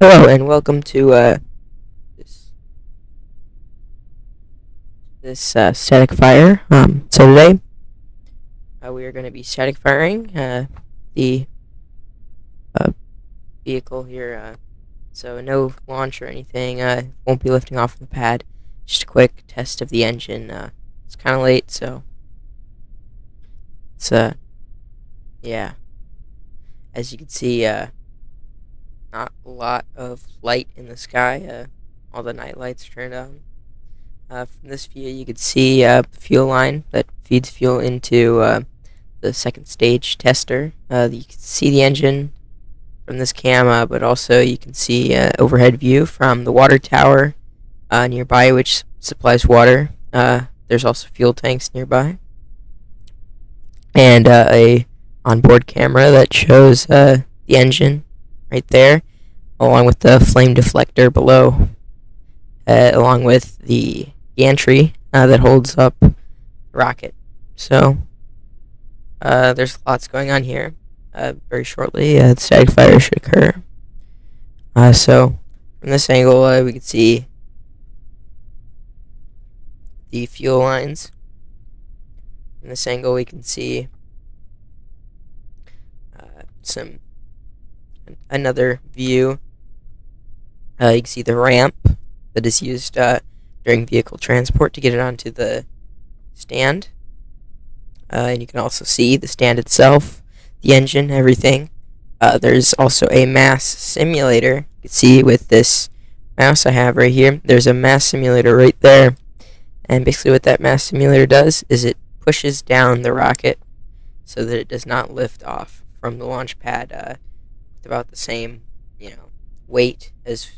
Hello and welcome to this static fire. So today we are going to be static firing the uh, vehicle here. So no launch or anything. Won't be lifting off the pad. Just a quick test of the engine. It's kind of late, so it's yeah. As you can see, not a lot of light in the sky. All the night lights are turned on. From this view, you can see the fuel line that feeds fuel into the second stage tester. You can see the engine from this camera, but also you can see overhead view from the water tower nearby, which supplies water. There's also fuel tanks nearby, and a onboard camera that shows the engine right there, along with the flame deflector below, along with the gantry that holds up the rocket. So there's lots going on here. Very shortly, the static fire should occur. So from this angle, we can see the fuel lines. From this angle, we can see another view. You can see the ramp that is used during vehicle transport to get it onto the stand. And you can also see the stand itself, the engine, everything. There's also a mass simulator. You can see with this mouse I have right here, there's a mass simulator right there. And basically what that mass simulator does is it pushes down the rocket so that it does not lift off from the launch pad with about the same, weight as,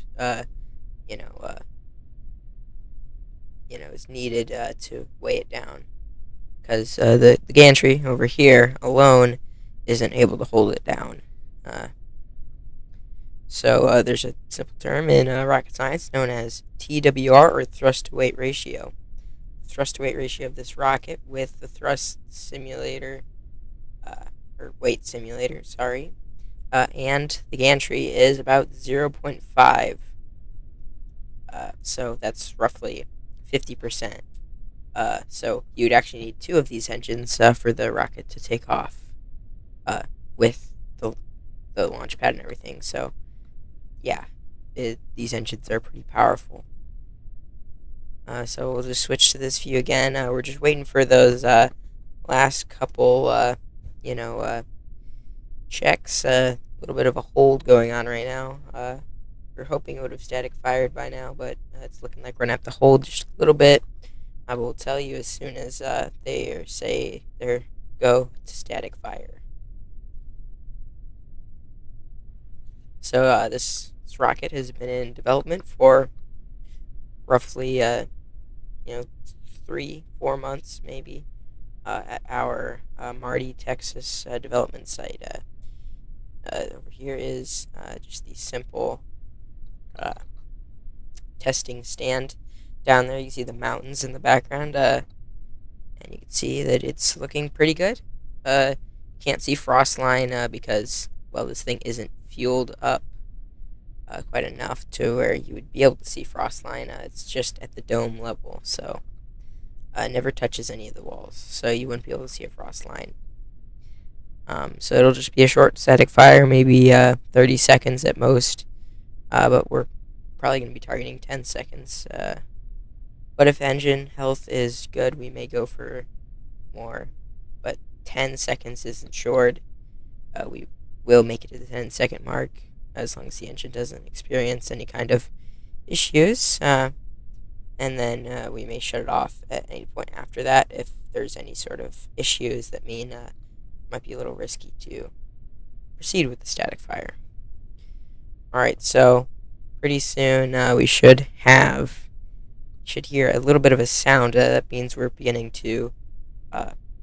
is needed to weigh it down. Because the gantry over here alone isn't able to hold it down. So there's a simple term in rocket science known as TWR, or thrust-to-weight ratio. The thrust-to-weight ratio of this rocket with the thrust simulator, or weight simulator, sorry, and the gantry is about 0.5. So that's roughly 50%. So you'd actually need two of these engines for the rocket to take off with the launch pad and everything. So yeah, these engines are pretty powerful. So we'll just switch to this view again. We're just waiting for those last couple, checks. A little bit of a hold going on right now. We're hoping it would have static fired by now, but it's looking like we're going to have to hold just a little bit. I will tell you as soon as they say they're go to static fire. So this rocket has been in development for roughly 3-4 months maybe at our Marty, Texas development site. Over here is just the simple testing stand. Down there you can see the mountains in the background, and you can see that it's looking pretty good. You can't see frost line because, well, this thing isn't fueled up quite enough to where you would be able to see frost line. It's just at the dome level, so it never touches any of the walls, so you wouldn't be able to see a frost line. So it'll just be a short static fire, maybe 30 seconds at most, but we're probably going to be targeting 10 seconds. But if engine health is good, we may go for more. But 10 seconds is ensured. We will make it to the 10-second mark as long as the engine doesn't experience any kind of issues. And then we may shut it off at any point after that if there's any sort of issues that mean it might be a little risky to proceed with the static fire. Alright, so pretty soon we should hear a little bit of a sound. That means we're beginning to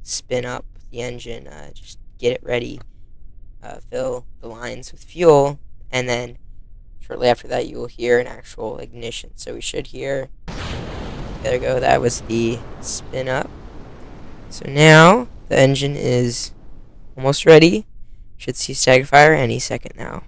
spin up the engine, just get it ready, fill the lines with fuel, and then shortly after that you will hear an actual ignition. So we should hear, there we go, that was the spin up. So now the engine is almost ready. Should see static fire any second now.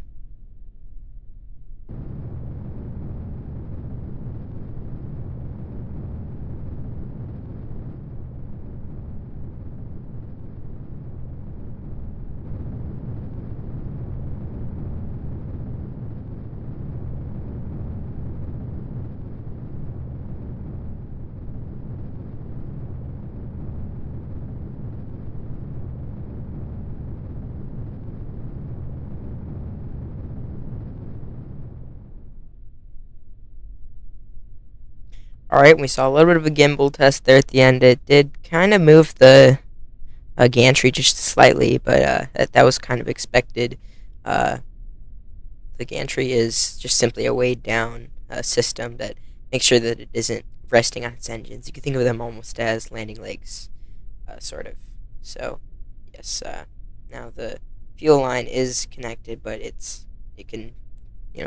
All right, we saw a little bit of a gimbal test there at the end. It did kind of move the gantry just slightly, but that was kind of expected. Uh, the gantry is just simply a weighed down system that makes sure that it isn't resting on its engines. You can think of them almost as landing legs, sort of. So, yes, now the fuel line is connected, but it can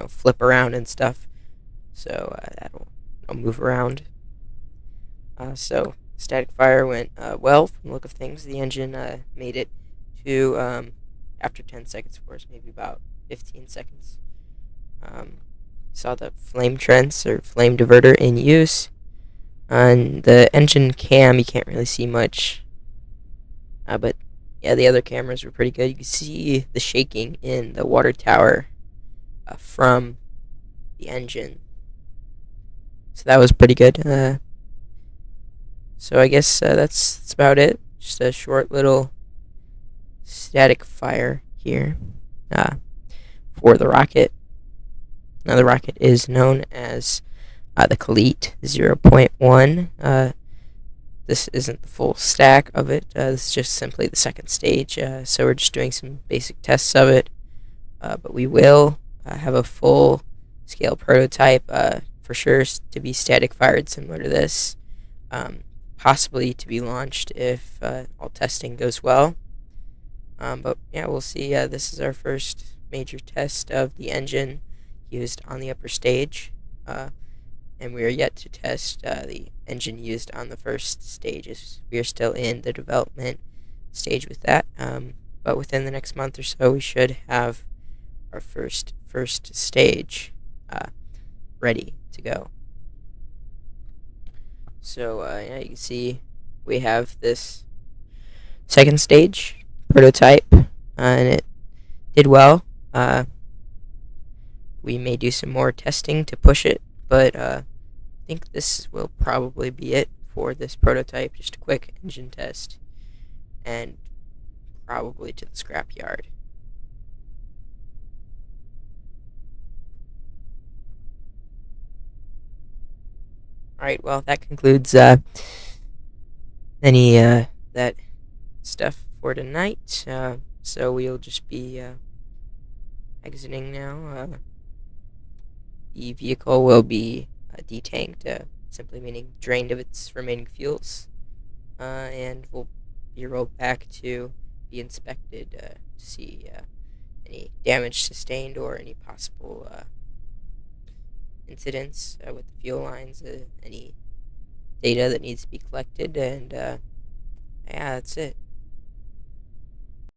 flip around and stuff. So that'll move around. So static fire went well from the look of things. The engine made it to after 10 seconds, of course, maybe about 15 seconds. Um, saw the flame trends or flame diverter in use. On the engine cam, you can't really see much, but yeah, the other cameras were pretty good. You can see the shaking in the water tower from the engine, so that was pretty good. So I guess that's about it. Just a short little static fire here uh, for the rocket. Now the rocket is known as the Colete 0.1. This isn't the full stack of it. This is just simply the second stage. So we're just doing some basic tests of it. But we will have a full scale prototype for sure to be static fired, similar to this. Possibly to be launched if all testing goes well. But yeah, we'll see. This is our first major test of the engine used on the upper stage. And we are yet to test the engine used on the first stages. We are still in the development stage with that. But within the next month or so, we should have our first stage ready to go. So yeah, you can see we have this second stage prototype, and it did well. We may do some more testing to push it, but I think this will probably be it for this prototype. Just a quick engine test, and probably to the scrapyard. Alright, well, that concludes any that stuff for tonight. So we'll just be exiting now. The vehicle will be detanked, simply meaning drained of its remaining fuels, and will be rolled back to be inspected to see any damage sustained or any possible incidents with the fuel lines, any data that needs to be collected, and yeah, that's it.